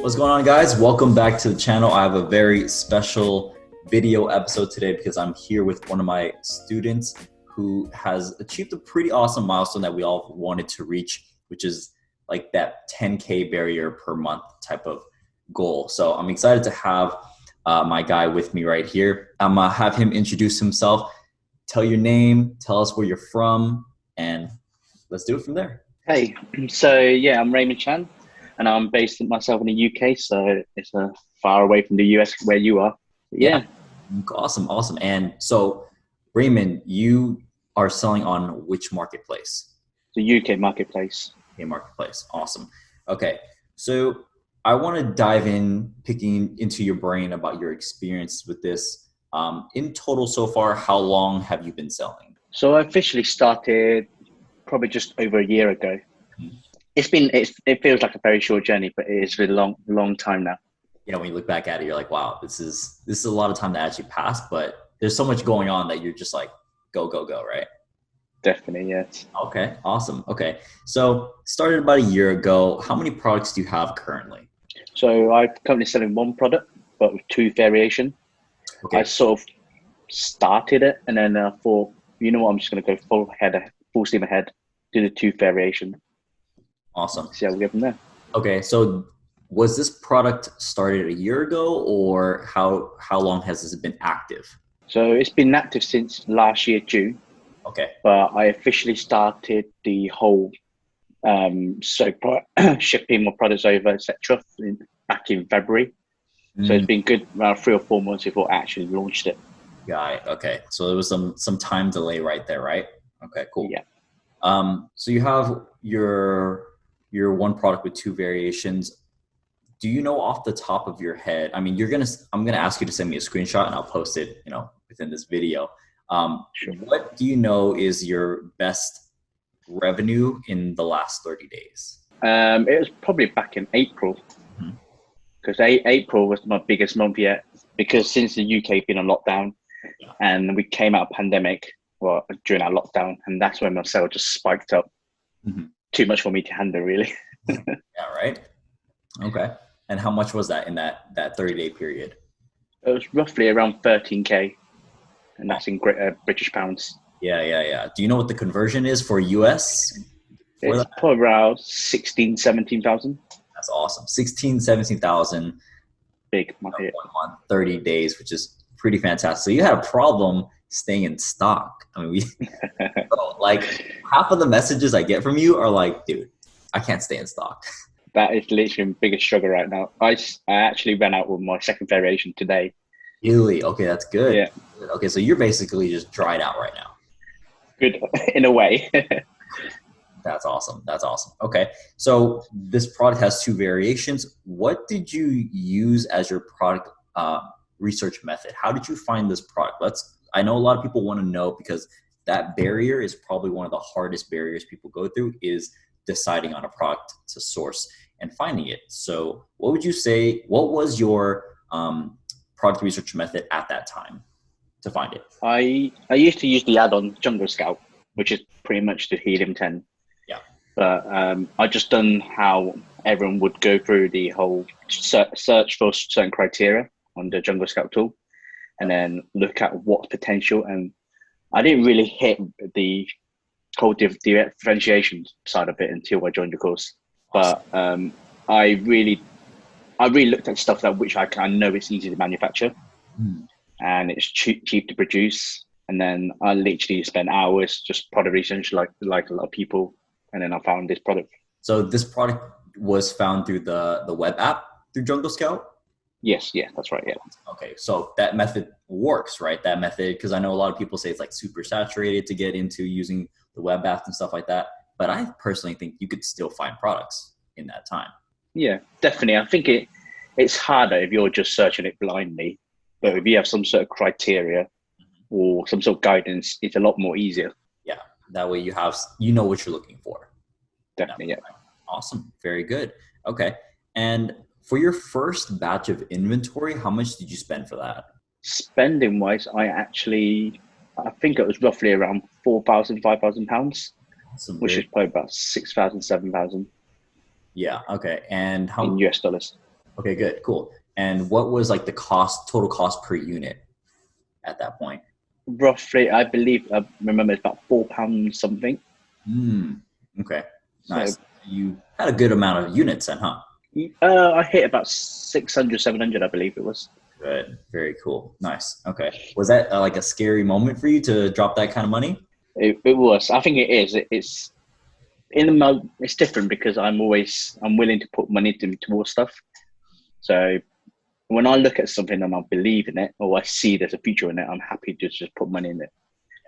What's going on, guys? Welcome back to the channel. I have a very special video episode today because I'm here with one of my students who has achieved a pretty awesome milestone that we all wanted to reach, which is like that 10K barrier per month type of goal. So I'm excited to have my guy with me right here. I'm gonna have him introduce himself, tell your name, tell us where you're from, and let's do it from there. Hey, so yeah, I'm Raymond Chan, and I'm based myself in the UK, so it's far away from the US where you are. Yeah. Awesome. And so, Raymond, you are selling on which marketplace? The UK marketplace. UK marketplace. Awesome. Okay, so I want to dive in, picking into your brain about your experience with this. In total so far, how long have you been selling? So I officially started probably just over a year ago. It feels like a very short journey, but it is a long time now. You know, when you look back at it, you're like, wow, this is a lot of time that actually passed, but there's so much going on that you're just like, go, right? Definitely, yes. Okay, awesome. Okay, so started about a year ago. How many products do you have currently? So I'm currently selling one product, but with two variations. Okay. I sort of started it, and then I thought, you know what, I'm just going to go full steam ahead, do the two variation. Awesome. See how we get from there. Okay, so was this product started a year ago, or how long has this been active? So it's been active since last year, June. Okay. But I officially started the whole shipping my products over, etc. back in February. So it's been good around 3 or 4 months before I actually launched it. Got it. Okay, so there was some time delay right there, right? Okay, cool. Yeah. So you have your one product with two variations. Do you know off the top of your head? I mean, I'm gonna ask you to send me a screenshot and I'll post it, within this video. Sure. What do you know is your best revenue in the last 30 days? It was probably back in April, because April was my biggest month yet. Because since the UK been on lockdown, and we came out of pandemic, during our lockdown, and that's when my sale just spiked up. Too much for me to handle, really. Yeah, right. Okay. And how much was that in that 30-day period? It was roughly around 13K, and that's in British pounds. Yeah. Do you know what the conversion is for US? It's probably around 16,000, 17,000. That's awesome. 16,000, 17,000. Big market. 30 days, which is pretty fantastic. So you had a problem staying in stock. I mean, like half of the messages I get from you are like, dude, I can't stay in stock. That is literally the biggest struggle right now. I actually ran out with my second variation today. Really? Okay, that's good. Yeah. Okay, so you're basically just dried out right now. Good, in a way. That's awesome. Okay, so this product has two variations. What did you use as your product research method? How did you find this product? I know a lot of people want to know, because that barrier is probably one of the hardest barriers people go through, is deciding on a product to source and finding it. So what would you say, what was your product research method at that time to find it? I used to use the add-on Jungle Scout, which is pretty much the Helium 10. Yeah. But I just done how everyone would go through the whole search for certain criteria on the Jungle Scout tool, and then look at what potential. And I didn't really hit the whole differentiation side of it until I joined the course. But I really looked at stuff which I know it's easy to manufacture, and it's cheap to produce. And then I literally spent hours just product research, like a lot of people, and then I found this product. So this product was found through the web app through Jungle Scout? Yes, that's right, yeah. Okay, so that method works, right? That method, because I know a lot of people say it's like super saturated to get into using the web apps and stuff like that. But I personally think you could still find products in that time. Yeah, definitely. I think it's harder if you're just searching it blindly. But if you have some sort of criteria or some sort of guidance, it's a lot more easier. Yeah, that way you know what you're looking for. Definitely, yeah. Awesome, very good. Okay, and for your first batch of inventory, how much did you spend for that? Spending wise, I think it was roughly around £4,000, £5,000, which is probably about 6,000, 7,000. Yeah. Okay. And how in US dollars? Okay, good, cool. And what was like the total cost per unit at that point? Roughly, I believe I remember it's about £4 something. Hmm. Okay, So nice. You had a good amount of units then, huh? I hit about 600, 700, I believe it was. Good. Very cool. Nice. Okay. Was that like a scary moment for you to drop that kind of money? It was. I think it is. It's it's different because I'm willing to put money towards stuff. So when I look at something and I believe in it, or I see there's a future in it, I'm happy to just put money in it.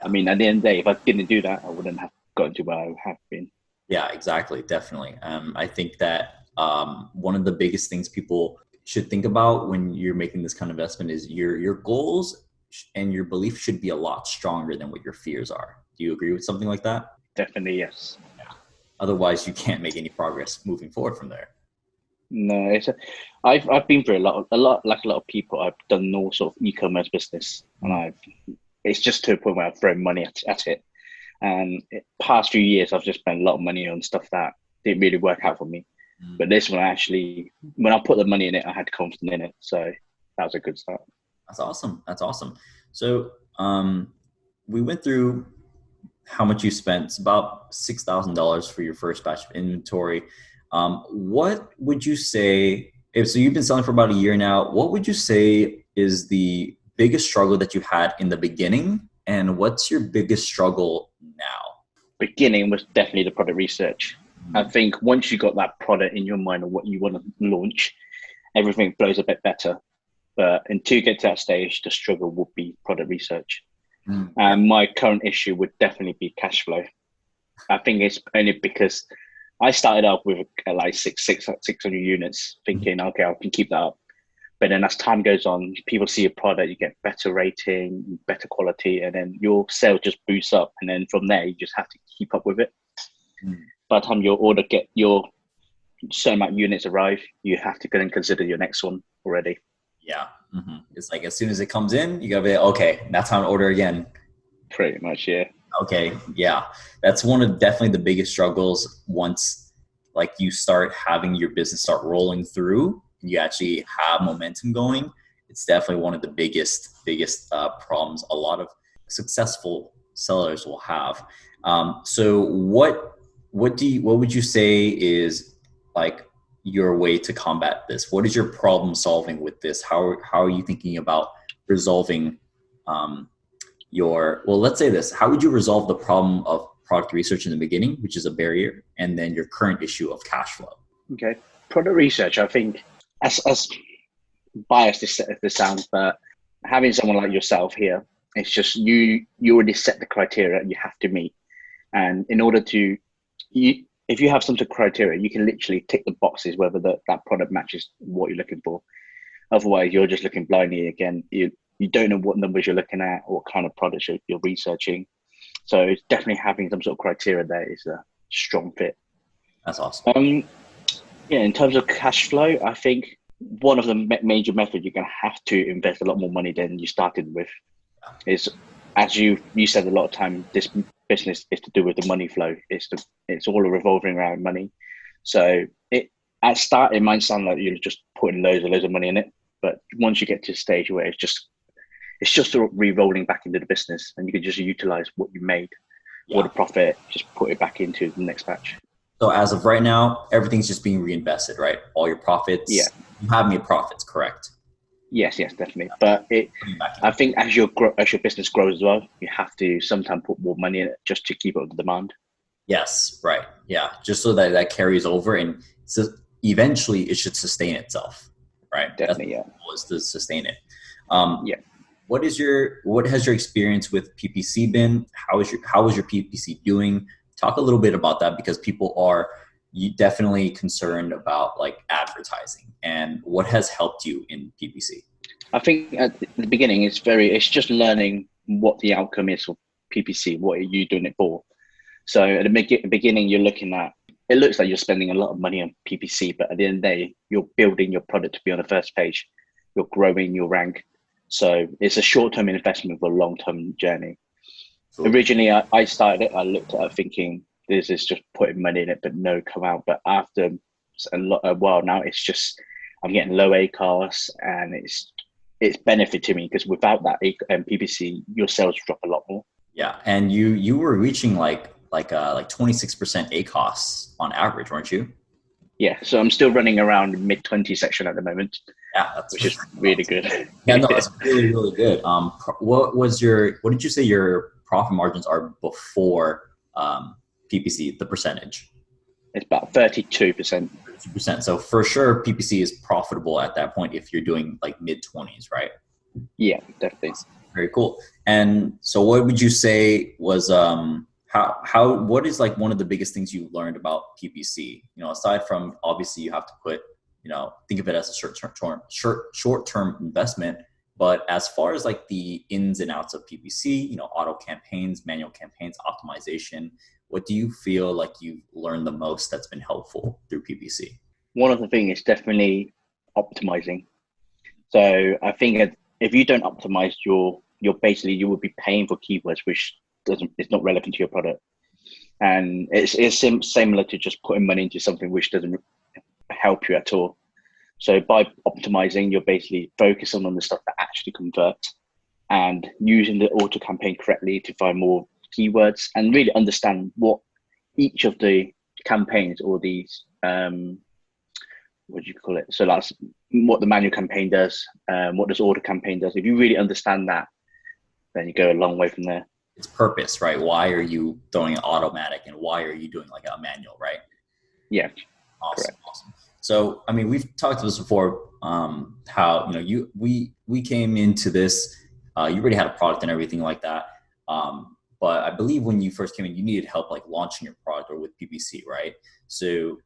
I Yeah. mean, at the end of the day, if I didn't do that, I wouldn't have gotten to where I have been. Yeah, exactly. Definitely. I think that one of the biggest things people should think about when you're making this kind of investment is your goals and your belief should be a lot stronger than what your fears are. Do you agree with something like that? Definitely, yes. Yeah. Otherwise, you can't make any progress moving forward from there. No, I've been through a lot like a lot of people. I've done all sort of e-commerce business, and Mm. it's just to a point where I've thrown money at it. And past few years, I've just spent a lot of money on stuff that didn't really work out for me. Mm. But this one, when I put the money in it, I had confidence in it. So that was a good start. That's awesome. That's awesome. So we went through how much you spent. It's about $6,000 for your first batch of inventory. What would you say? If so, you've been selling for about a year now. What would you say is the biggest struggle that you had in the beginning, and what's your biggest struggle now? Beginning was definitely the product research. I Mm. think once you got that product in your mind of what you want to launch, everything flows a bit better. But until you get to that stage, the struggle would be product research. Mm. Yeah. And my current issue would definitely be cash flow. I think it's only because I started off with like 600 units, Mhm. thinking, okay, I can keep that up. But then as time goes on, people see your product, you get better rating, better quality, and then your sale just boosts up. And then from there, you just have to keep up with it. Mm. By the time your order get your certain amount of units arrive, you have to go and consider your next one already. Yeah. It's like as soon as it comes in, you gotta be okay. That's time to order again. Pretty much, yeah. Okay, yeah, that's one of definitely the biggest struggles once like you start having your business start rolling through, you actually have momentum going. It's definitely one of the biggest problems a lot of successful sellers will have. So what would you say is like your way to combat this? What is your problem solving with this? How are you thinking about resolving um, let's say this, how would you resolve the problem of product research in the beginning, which is a barrier, and then your current issue of cash flow? Okay. Product research, I think, as biased this sounds, but having someone like yourself here, it's just you already set the criteria you have to meet. And in order to if you have some sort of criteria, you can literally tick the boxes whether that product matches what you're looking for. Otherwise, you're just looking blindly again. You don't know what numbers you're looking at or what kind of products you're researching. So it's definitely having some sort of criteria there is a strong fit. That's awesome. Um, yeah, in terms of cash flow, I think one of the major methods you're going to have to invest a lot more money than you started with is, as you said a lot of time, this business is to do with the money flow. It's all revolving around money. So at start it might sound like you're just putting loads of money in it, but once you get to a stage where it's just re-rolling back into the business, and you can just utilize what you made or the Yeah. profit, just put it back into the next batch. So as of right now, everything's just being reinvested, right? All your Yeah, profits, you have made profits, correct? yes, definitely. But Putting back in. I think as your business grows as well, you have to sometimes put more money in it just to keep up with the demand. Yes, right. Yeah, just so that that carries over, and so eventually it should sustain itself, right? That's Definitely, the yeah, goal, is to sustain it. Um, yeah. what has your experience with PPC been? How is your PPC doing? Talk a little bit about that because people are definitely concerned about like advertising and what has helped you in PPC. I think at the beginning it's just learning what the outcome is for PPC. What are you doing it for? So at the beginning, you're looking at it looks like you're spending a lot of money on PPC, but at the end of the day, you're building your product to be on the first page. You're growing your rank. So it's a short-term investment for a long-term journey. Absolutely. Originally, I started it. I looked at it thinking this is just putting money in it, but no come out. But after a while now, it's just I'm getting low ACOS, and it's benefiting me because without that PPC, your sales drop a lot more. Yeah, and you were reaching like 26% ACOS on average, weren't you? Yeah, so I'm still running around mid-20 section at the moment, Yeah, that's which is really good. yeah, no, that's really really good. What did you say your profit margins are before PPC, the percentage? It's about 32%. 2%. So for sure, PPC is profitable at that point if you're doing like mid 20s, right? Yeah, definitely. Awesome. Very cool. And so, what would you say was what is like one of the biggest things you learned about PPC? You know, aside from obviously you have to put, you know, think of it as a short term investment. But as far as like the ins and outs of PPC, you know, auto campaigns, manual campaigns, optimization, what do you feel like you've learned the most that's been helpful through PPC? One of the things is definitely optimizing. So I think if you don't optimize your basically you would be paying for keywords which doesn't it's not relevant to your product, and it's similar to just putting money into something which doesn't help you at all. So by optimizing, you're basically focusing on the stuff that actually converts and using the auto campaign correctly to find more keywords and really understand what each of the campaigns or these what do you call it? So that's what the manual campaign does, what this auto campaign does. If you really understand that, then you go a long way from there. It's purpose, right? Why are you throwing it automatic and why are you doing like a manual, right? Yeah, Awesome, correct. awesome. So, I mean, we've talked about this before. How you know we came into this. You already had a product and everything like that. But I believe when you first came in, you needed help like launching your product or with PPC, right? So,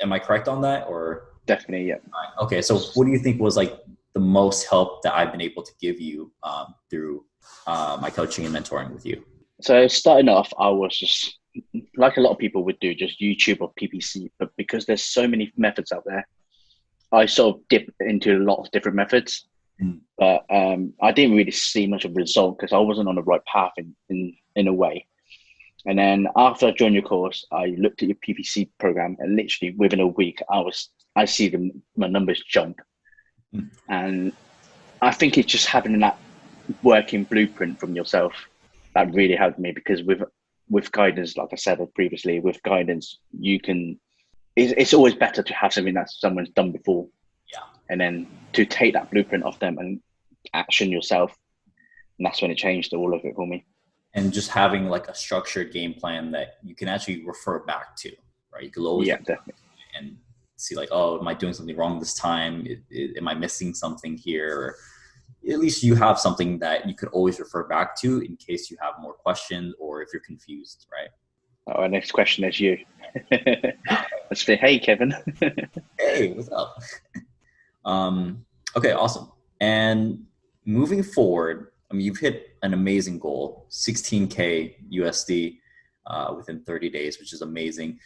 am I correct on that? Or Definitely, yeah. okay, so what do you think was like the most help that I've been able to give you through my coaching and mentoring with you? So starting off, I was just like a lot of people would do, just YouTube or PPC. But because there's so many methods out there, I sort of dip into a lot of different methods. Mm. But I didn't really see much of a result because I wasn't on the right path in a way. And then after I joined your course, I looked at your PPC program, and literally within a week, I see my numbers jump. Mm. And I think it's just having that working blueprint from yourself that really helped me because with guidance, like I said previously, with guidance, you can. It's always better to have something that someone's done before, Yeah. and then to take that blueprint off them and action yourself. And that's when it changed all of it for me. And just having like a structured game plan that you can actually refer back to, right? You could always Yeah, definitely. and see like, oh, am I doing something wrong this time? Am I missing something here? Or at least you have something that you could always refer back to in case you have more questions or if you're confused, right? Our next question is you. Let's say, hey, Kevin. Hey, what's up? Okay, awesome. And moving forward, I mean, you've hit an amazing goal, 16K USD within 30 days, which is amazing.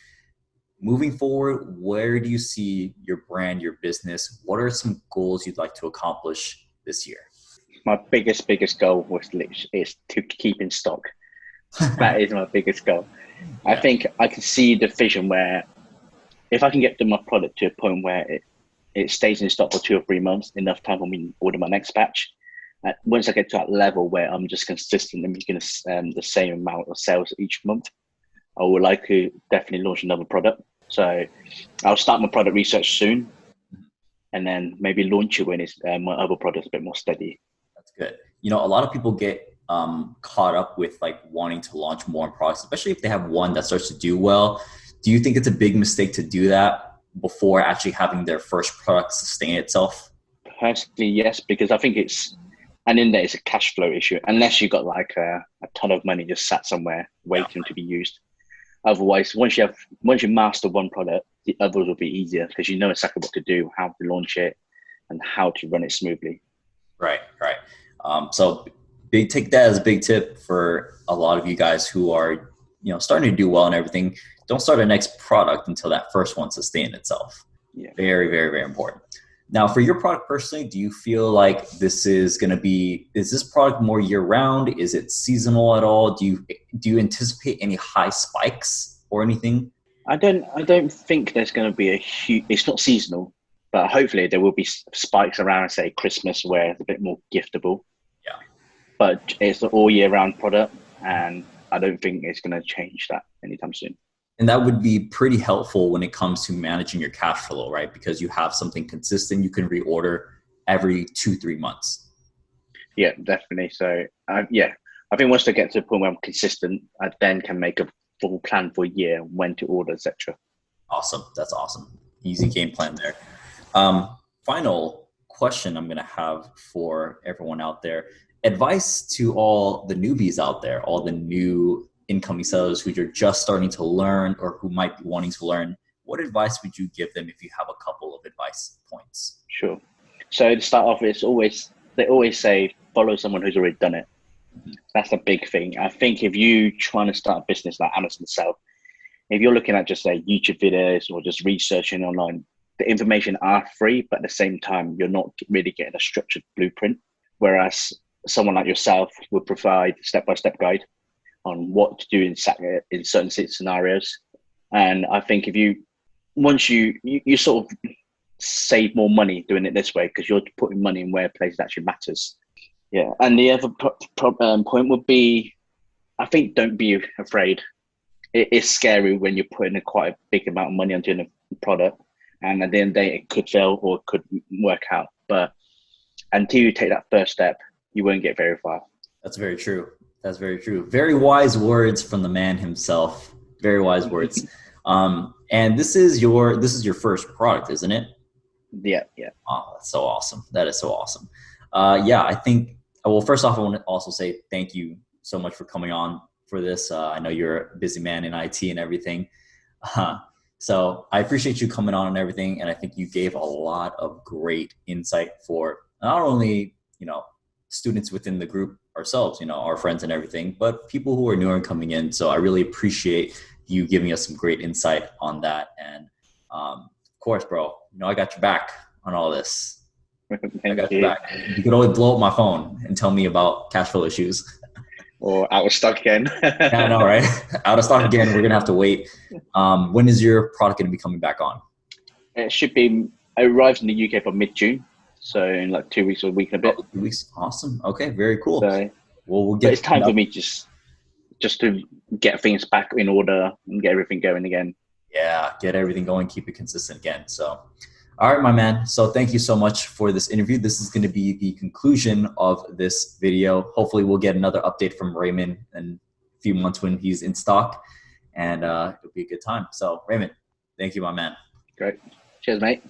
Moving forward, where do you see your brand, your business? What are some goals you'd like to accomplish this year? My biggest goal is to keep in stock. That is my biggest goal. I think I can see the vision where if I can get my product to a point where it stays in stock for 2 or 3 months, enough time for me to order my next batch. Once I get to that level where I'm just consistently making the same amount of sales each month, I would like to definitely launch another product. So I'll start my product research soon, and then maybe launch it when it's my other product's a bit more steady. That's good. You know, a lot of people get caught up with like wanting to launch more products, especially if they have one that starts to do well. Do you think it's a big mistake to do that before actually having their first product sustain itself? Personally, yes, because I think and in there it's a cash flow issue, unless you got like a ton of money just sat somewhere Yeah. waiting to be used. Otherwise, once you master one product, the others will be easier because you know exactly what to do, how to launch it, and how to run it smoothly. Right, right. So take that as a big tip for a lot of you guys who are, you know, starting to do well and everything. Don't start a next product until that first one sustains itself. Yeah. Very, very, very important. Now, for your product personally, do you feel like this is going to is this product more year round? Is it seasonal at all? Do you anticipate any high spikes or anything? I don't think there's going to be a huge. It's not seasonal. But hopefully there will be spikes around, say, Christmas, where it's a bit more giftable. Yeah. But it's an all year round product, and I don't think it's going to change that anytime soon. And that would be pretty helpful when it comes to managing your cash flow, right? Because you have something consistent, you can reorder every 2-3 months. Yeah, definitely. So, yeah, I think once I get to the point where I'm consistent, I then can make a full plan for a year, when to order, etc. Awesome. That's awesome. Easy game plan there. Final question I'm going to have for everyone out there. Advice to all the newbies out there, all the new incoming sellers who you're just starting to learn or who might be wanting to learn. What advice would you give them if you have a couple of advice points? Sure. So to start off, they always say follow someone who's already done it. That's a big thing. I think if you trying to start a business like Amazon itself, if you're looking at just like YouTube videos or just researching online, the information are free, but at the same time, you're not really getting a structured blueprint. Whereas someone like yourself would provide step-by-step guide on what to do in certain scenarios. And I think if you once you sort of save more money doing it this way, because you're putting money in where places actually matters. Yeah, and the other point would be, I think don't be afraid. It is scary when you're putting quite a big amount of money onto a product, and at the end of the day, it could fail or it could work out. But until you take that first step, you won't get very far. That's very true. That's very true. Very wise words from the man himself. Very wise words. And this is your first product, isn't it? Yeah, yeah. Oh, that's so awesome. That is so awesome. Yeah, I think. Well, first off, I want to also say thank you so much for coming on for this. I know you're a busy man in IT and everything. So I appreciate you coming on and everything. And I think you gave a lot of great insight for not only, students within the group ourselves, our friends and everything, but people who are newer and coming in. So I really appreciate you giving us some great insight on that. And of course, bro, I got your back on all this. I got your back. You could always blow up my phone and tell me about cash flow issues. Or out of stock again. Yeah, I know, right? Out of stock again. We're going to have to wait. When is your product going to be coming back on? It arrives in the UK for mid-June. So in like 2 weeks or a week and a bit. 2 weeks. Awesome. Okay, very cool. So, we'll get. But it's time for me just to get things back in order and get everything going again. Yeah, get everything going, keep it consistent again. So, all right, my man. So thank you so much for this interview. This is going to be the conclusion of this video. Hopefully we'll get another update from Raymond in a few months when he's in stock, and it'll be a good time. So Raymond, thank you, my man. Great. Cheers, mate.